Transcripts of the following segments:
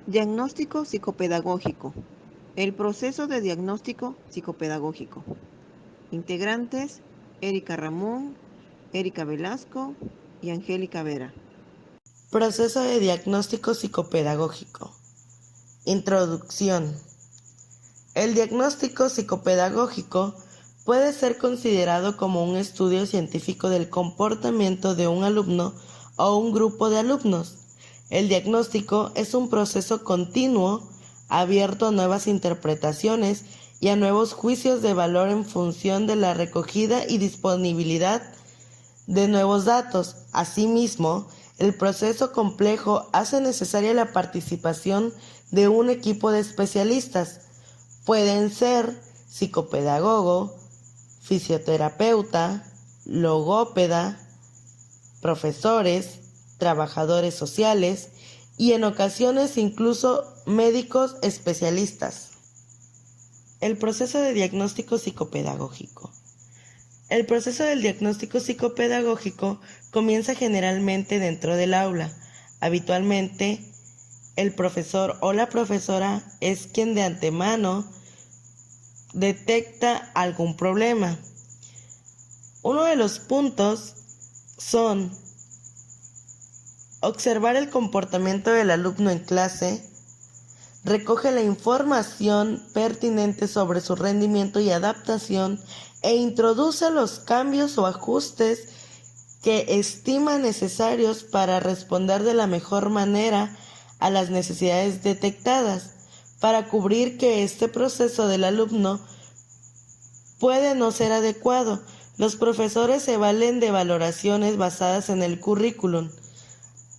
Diagnóstico psicopedagógico. El proceso de diagnóstico psicopedagógico. Integrantes: Erika Ramón, Erika Velasco y Angélica Vera. Proceso de diagnóstico psicopedagógico. Introducción. El diagnóstico psicopedagógico puede ser considerado como un estudio científico del comportamiento de un alumno o un grupo de alumnos. El diagnóstico es un proceso continuo, abierto a nuevas interpretaciones y a nuevos juicios de valor en función de la recogida y disponibilidad de nuevos datos. Asimismo, el proceso complejo hace necesaria la participación de un equipo de especialistas. Pueden ser psicopedagogo, fisioterapeuta, logópeda, profesores, trabajadores sociales y en ocasiones incluso médicos especialistas. El proceso de diagnóstico psicopedagógico. El proceso del diagnóstico psicopedagógico comienza generalmente dentro del aula. Habitualmente, el profesor o la profesora es quien de antemano detecta algún problema. Uno de los puntos son observar el comportamiento del alumno en clase, recoge la información pertinente sobre su rendimiento y adaptación e introduce los cambios o ajustes que estima necesarios para responder de la mejor manera a las necesidades detectadas, para cubrir que este proceso del alumno puede no ser adecuado. Los profesores se valen de valoraciones basadas en el currículum,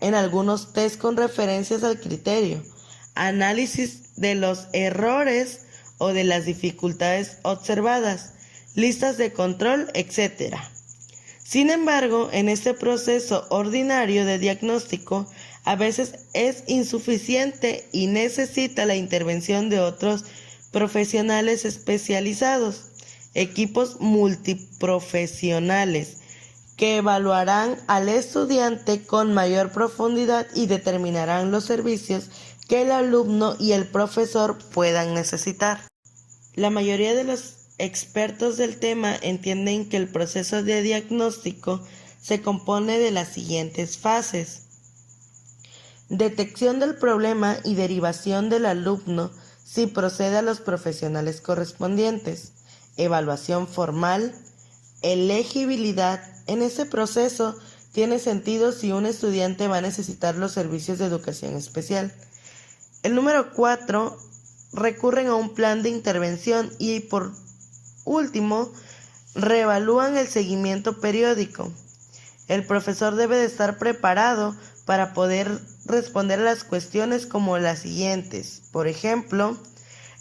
en algunos test con referencias al criterio, análisis de los errores o de las dificultades observadas, listas de control, etc. Sin embargo, en este proceso ordinario de diagnóstico, a veces es insuficiente y necesita la intervención de otros profesionales especializados, equipos multiprofesionales, que evaluarán al estudiante con mayor profundidad y determinarán los servicios que el alumno y el profesor puedan necesitar. La mayoría de los expertos del tema entienden que el proceso de diagnóstico se compone de las siguientes fases: detección del problema y derivación del alumno si procede a los profesionales correspondientes, evaluación formal, elegibilidad. En este proceso tiene sentido si un estudiante va a necesitar los servicios de educación especial. El número 4, recurren a un plan de intervención y por último, reevalúan el seguimiento periódico. El profesor debe de estar preparado para poder responder a las cuestiones como las siguientes. Por ejemplo,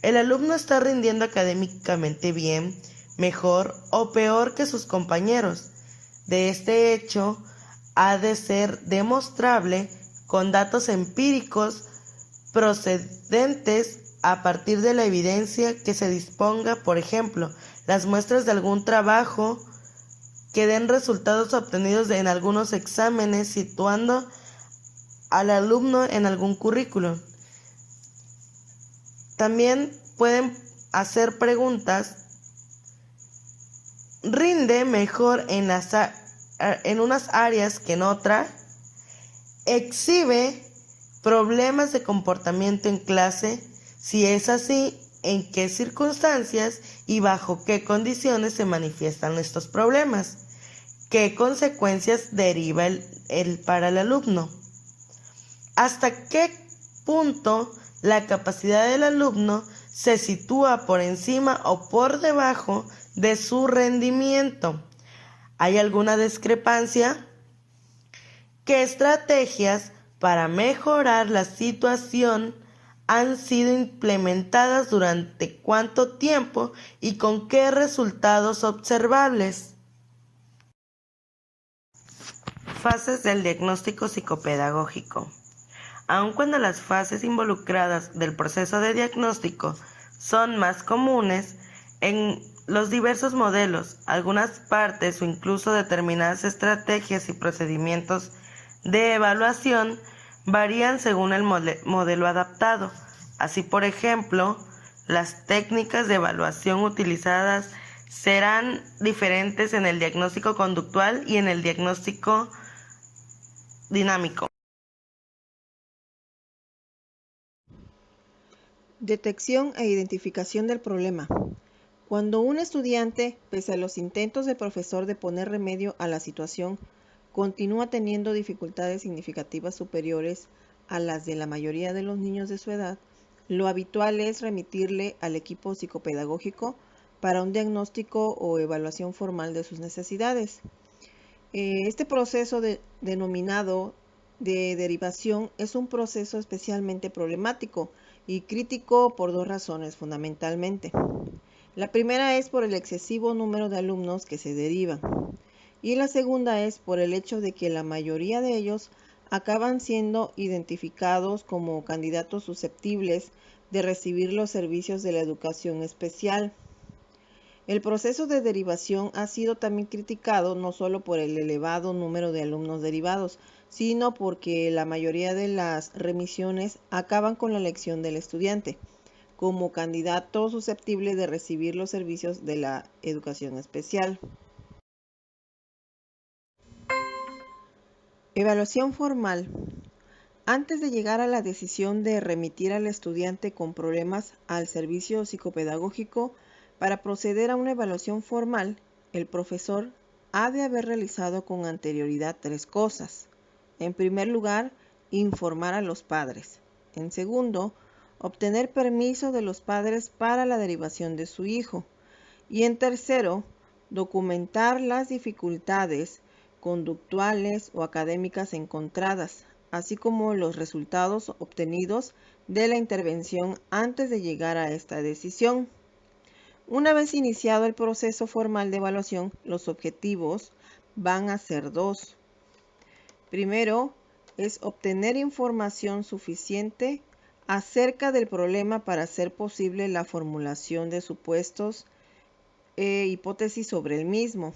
¿el alumno está rindiendo académicamente bien, mejor o peor que sus compañeros? De este hecho, ha de ser demostrable con datos empíricos procedentes a partir de la evidencia que se disponga, por ejemplo, las muestras de algún trabajo que den resultados obtenidos en algunos exámenes, situando al alumno en algún currículum. También pueden hacer preguntas: ¿rinde mejor en unas áreas que en otras? ¿Exhibe problemas de comportamiento en clase? Si es así, ¿en qué circunstancias y bajo qué condiciones se manifiestan estos problemas? ¿Qué consecuencias deriva para el alumno? ¿Hasta qué punto la capacidad del alumno se sitúa por encima o por debajo de su rendimiento? ¿Hay alguna discrepancia? ¿Qué estrategias para mejorar la situación han sido implementadas, durante cuánto tiempo y con qué resultados observables? Fases del diagnóstico psicopedagógico. Aun cuando las fases involucradas del proceso de diagnóstico son más comunes en los diversos modelos, algunas partes o incluso determinadas estrategias y procedimientos de evaluación varían según el modelo adaptado. Así, por ejemplo, las técnicas de evaluación utilizadas serán diferentes en el diagnóstico conductual y en el diagnóstico dinámico. Detección e identificación del problema. Cuando un estudiante, pese a los intentos del profesor de poner remedio a la situación, continúa teniendo dificultades significativas superiores a las de la mayoría de los niños de su edad, lo habitual es remitirle al equipo psicopedagógico para un diagnóstico o evaluación formal de sus necesidades. Este proceso denominado de derivación es un proceso especialmente problemático y crítico por dos razones fundamentalmente. La primera es por el excesivo número de alumnos que se derivan y la segunda es por el hecho de que la mayoría de ellos acaban siendo identificados como candidatos susceptibles de recibir los servicios de la educación especial. El proceso de derivación ha sido también criticado no solo por el elevado número de alumnos derivados, sino porque la mayoría de las remisiones acaban con la elección del estudiante como candidato susceptible de recibir los servicios de la educación especial. Evaluación formal. Antes de llegar a la decisión de remitir al estudiante con problemas al servicio psicopedagógico, para proceder a una evaluación formal, el profesor ha de haber realizado con anterioridad tres cosas. En primer lugar, informar a los padres. En segundo, obtener permiso de los padres para la derivación de su hijo. Y en tercero, documentar las dificultades conductuales o académicas encontradas, así como los resultados obtenidos de la intervención antes de llegar a esta decisión. Una vez iniciado el proceso formal de evaluación, los objetivos van a ser dos. Primero, es obtener información suficiente acerca del problema para hacer posible la formulación de supuestos e hipótesis sobre el mismo.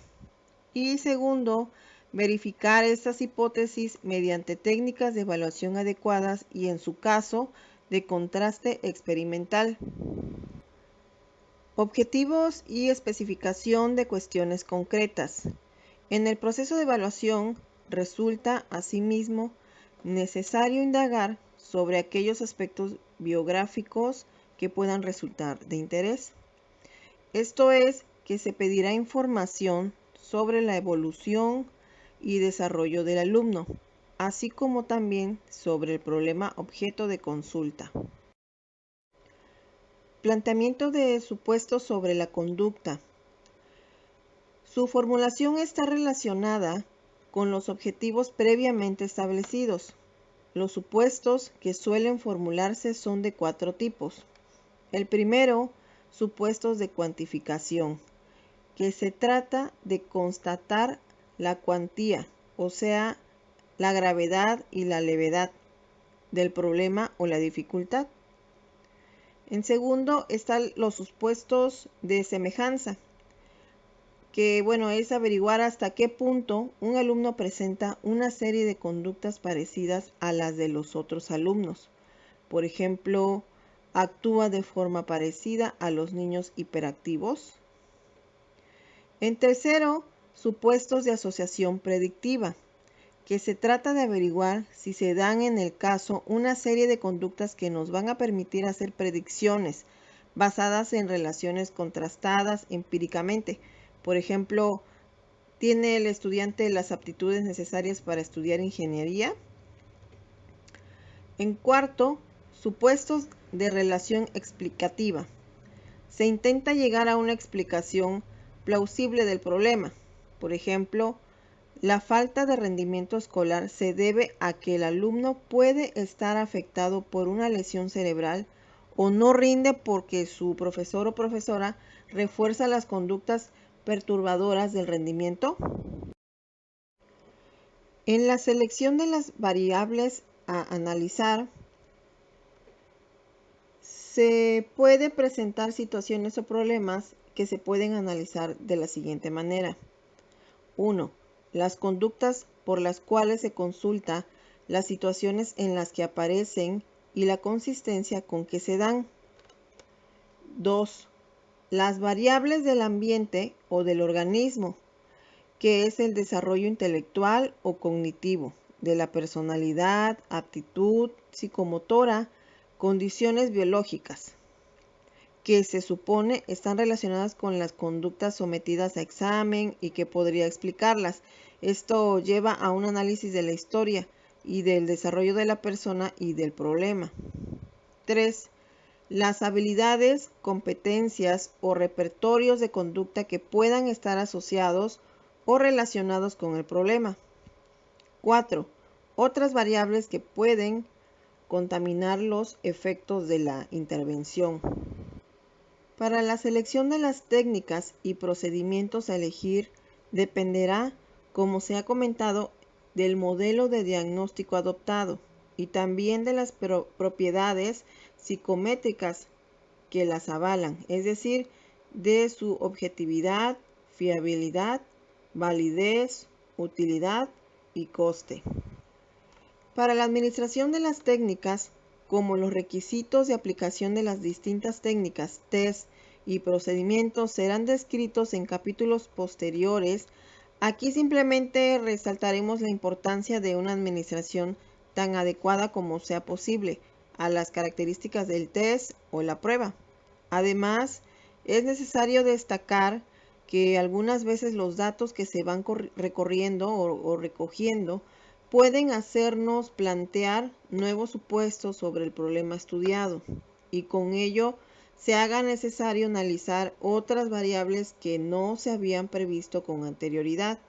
Y segundo, verificar estas hipótesis mediante técnicas de evaluación adecuadas y en su caso de contraste experimental. Objetivos y especificación de cuestiones concretas. En el proceso de evaluación resulta asimismo necesario indagar sobre aquellos aspectos biográficos que puedan resultar de interés. Esto es que se pedirá información sobre la evolución y desarrollo del alumno, así como también sobre el problema objeto de consulta. Planteamiento de supuestos sobre la conducta. Su formulación está relacionada con los objetivos previamente establecidos. Los supuestos que suelen formularse son de cuatro tipos. El primero, supuestos de cuantificación, que se trata de constatar la cuantía, o sea, la gravedad y la levedad del problema o la dificultad. En segundo están los supuestos de semejanza, que es averiguar hasta qué punto un alumno presenta una serie de conductas parecidas a las de los otros alumnos. Por ejemplo, actúa de forma parecida a los niños hiperactivos. En tercero, supuestos de asociación predictiva, que se trata de averiguar si se dan en el caso una serie de conductas que nos van a permitir hacer predicciones basadas en relaciones contrastadas empíricamente. Por ejemplo, ¿tiene el estudiante las aptitudes necesarias para estudiar ingeniería? En cuarto, supuestos de relación explicativa. Se intenta llegar a una explicación plausible del problema. Por ejemplo, la falta de rendimiento escolar se debe a que el alumno puede estar afectado por una lesión cerebral o no rinde porque su profesor o profesora refuerza las conductas perturbadoras del rendimiento. En la selección de las variables a analizar, se puede presentar situaciones o problemas que se pueden analizar de la siguiente manera. 1. Las conductas por las cuales se consulta las situaciones en las que aparecen y la consistencia con que se dan. 2. Las variables del ambiente o del organismo, que es el desarrollo intelectual o cognitivo, de la personalidad, aptitud psicomotora, condiciones biológicas, que se supone están relacionadas con las conductas sometidas a examen y que podría explicarlas. Esto lleva a un análisis de la historia y del desarrollo de la persona y del problema. 3. Las habilidades, competencias o repertorios de conducta que puedan estar asociados o relacionados con el problema. 4. Otras variables que pueden contaminar los efectos de la intervención. Para la selección de las técnicas y procedimientos a elegir dependerá, como se ha comentado, del modelo de diagnóstico adoptado y también de las propiedades psicométricas que las avalan, es decir, de su objetividad, fiabilidad, validez, utilidad y coste. Para la administración de las técnicas, como los requisitos de aplicación de las distintas técnicas, test y procedimientos serán descritos en capítulos posteriores, aquí simplemente resaltaremos la importancia de una administración tan adecuada como sea posible a las características del test o la prueba. Además, es necesario destacar que algunas veces los datos que se van recorriendo o recogiendo pueden hacernos plantear nuevos supuestos sobre el problema estudiado y con ello se haga necesario analizar otras variables que no se habían previsto con anterioridad.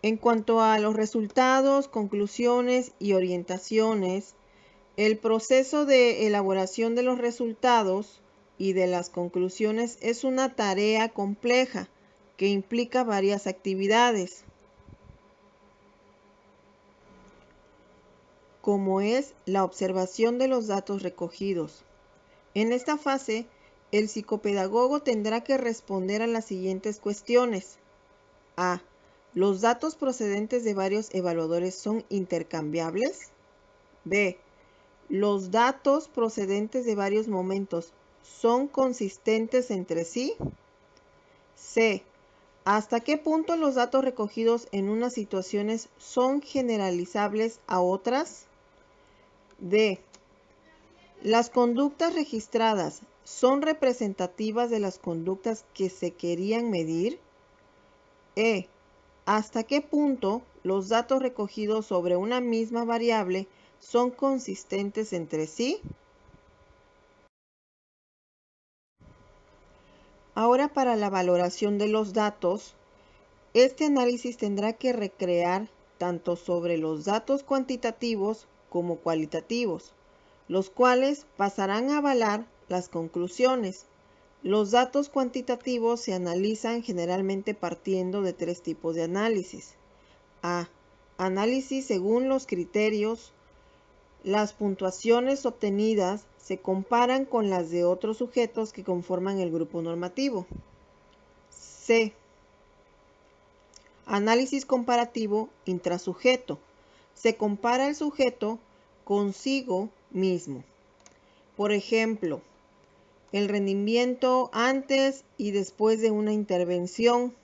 En cuanto a los resultados, conclusiones y orientaciones, el proceso de elaboración de los resultados y de las conclusiones es una tarea compleja que implica varias actividades, como es la observación de los datos recogidos. En esta fase, el psicopedagogo tendrá que responder a las siguientes cuestiones. A. ¿Los datos procedentes de varios evaluadores son intercambiables? B. ¿Los datos procedentes de varios momentos son consistentes entre sí? C. ¿Hasta qué punto los datos recogidos en unas situaciones son generalizables a otras? D. ¿Las conductas registradas son representativas de las conductas que se querían medir? E. ¿Hasta qué punto los datos recogidos sobre una misma variable son consistentes entre sí? Ahora, para la valoración de los datos, este análisis tendrá que recrear tanto sobre los datos cuantitativos como cualitativos, los cuales pasarán a avalar las conclusiones. Los datos cuantitativos se analizan generalmente partiendo de tres tipos de análisis. A. Análisis según los criterios. Las puntuaciones obtenidas se comparan con las de otros sujetos que conforman el grupo normativo. C. Análisis comparativo intrasujeto. Se compara el sujeto consigo mismo. Por ejemplo, el rendimiento antes y después de una intervención.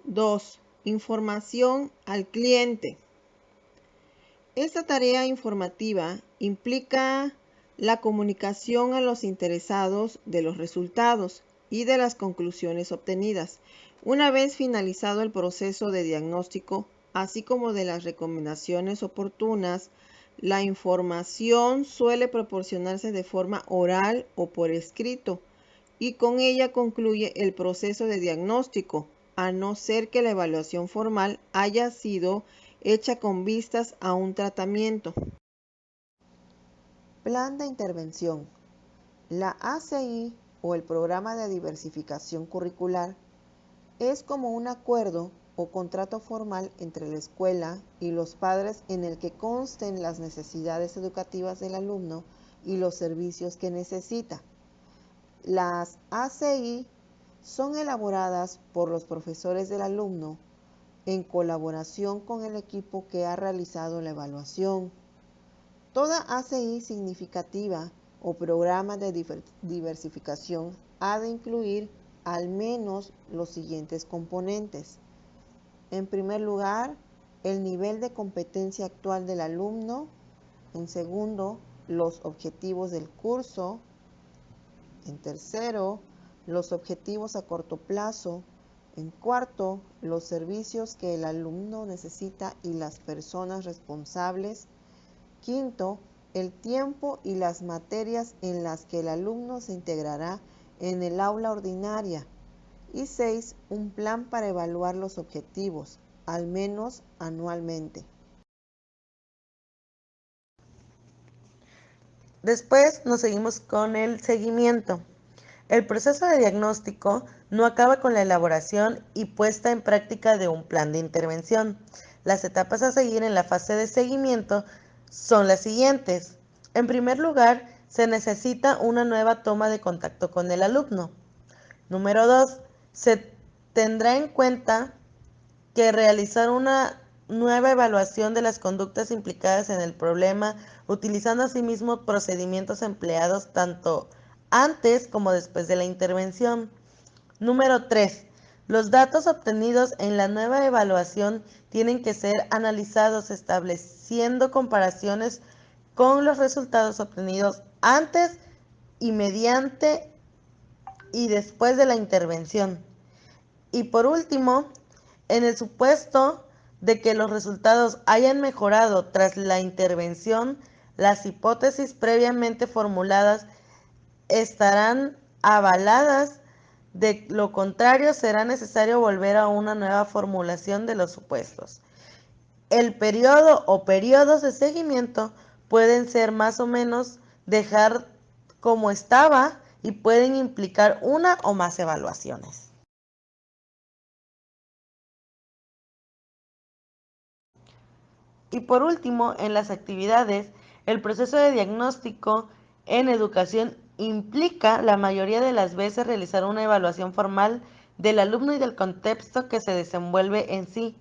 2. Información al cliente. Esta tarea informativa implica la comunicación a los interesados de los resultados y de las conclusiones obtenidas, una vez finalizado el proceso de diagnóstico, así como de las recomendaciones oportunas. La información suele proporcionarse de forma oral o por escrito, y con ella concluye el proceso de diagnóstico, a no ser que la evaluación formal haya sido hecha con vistas a un tratamiento. Plan de intervención. La ACI o el Programa de Diversificación Curricular es como un acuerdo o contrato formal entre la escuela y los padres en el que consten las necesidades educativas del alumno y los servicios que necesita. Las ACI son elaboradas por los profesores del alumno en colaboración con el equipo que ha realizado la evaluación. Toda ACI significativa o programa de diversificación ha de incluir al menos los siguientes componentes. En primer lugar, el nivel de competencia actual del alumno. En segundo, los objetivos del curso. En tercero, los objetivos a corto plazo. En cuarto, los servicios que el alumno necesita y las personas responsables. Quinto, el tiempo y las materias en las que el alumno se integrará en el aula ordinaria. Y 6. Un plan para evaluar los objetivos, al menos anualmente. Después nos seguimos con el seguimiento. El proceso de diagnóstico no acaba con la elaboración y puesta en práctica de un plan de intervención. Las etapas a seguir en la fase de seguimiento son las siguientes. En primer lugar, se necesita una nueva toma de contacto con el alumno. Número 2. Se tendrá en cuenta que realizar una nueva evaluación de las conductas implicadas en el problema, utilizando asimismo procedimientos empleados tanto antes como después de la intervención. Número 3. Los datos obtenidos en la nueva evaluación tienen que ser analizados estableciendo comparaciones con los resultados obtenidos antes y mediante y después de la intervención. Y por último, en el supuesto de que los resultados hayan mejorado tras la intervención, las hipótesis previamente formuladas estarán avaladas. De lo contrario, será necesario volver a una nueva formulación de los supuestos. El periodo o periodos de seguimiento pueden ser más o menos dejar como estaba y pueden implicar una o más evaluaciones. Y por último, en las actividades, el proceso de diagnóstico en educación implica la mayoría de las veces realizar una evaluación formal del alumno y del contexto que se desenvuelve en sí.